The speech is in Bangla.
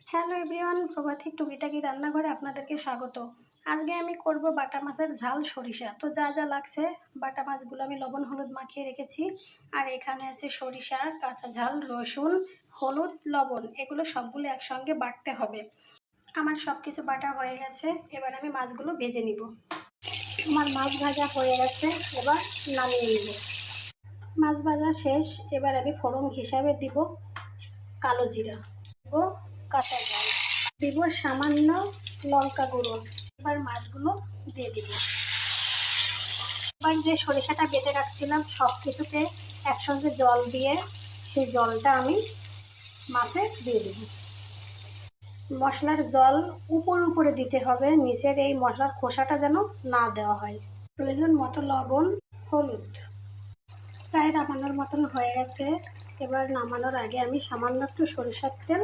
হ্যালো এভরিওয়ান, প্রভাতী টুকিটাকি রান্নাঘরে আপনাদেরকে স্বাগত। আজকে আমি করব বাটা মাছের ঝাল সরিষা। তো যা যা লাগছে, বাটা মাছগুলো আমি লবণ হলুদ মাখিয়ে রেখেছি। আর এখানে আছে সরিষা, কাঁচা ঝাল, রসুন, হলুদ, লবণ, এগুলো সবগুলো একসঙ্গে বাটতে হবে। আমার সব কিছু বাটা হয়ে গেছে, এবার আমি মাছগুলো ভেজে নিব। আমার মাছ ভাজা হয়ে গেছে, এবার নামিয়ে নিব। মাছ ভাজা শেষ, এবার আমি ফোড়ন হিসাবে দিব কালো জিরা, দিব কাঁচা ঝাল, দিব সামান্য লঙ্কা গুঁড়ো। এবার মাছগুলো দিয়ে দিব। এবার যে সরিষাটা বেটে রাখছিলাম সব কিছুতে একসঙ্গে জল দিয়ে সেই জলটা আমি মাছে দিয়ে দিব। মশলার জল উপরে দিতে হবে, নিচের এই মশলার খোসাটা যেন না দেওয়া হয়। প্রয়োজন মতো লবণ, হলুদ। প্রায় নামানোর মতন হয়ে গেছে। এবার নামানোর আগে আমি সামান্য একটু সরিষার তেল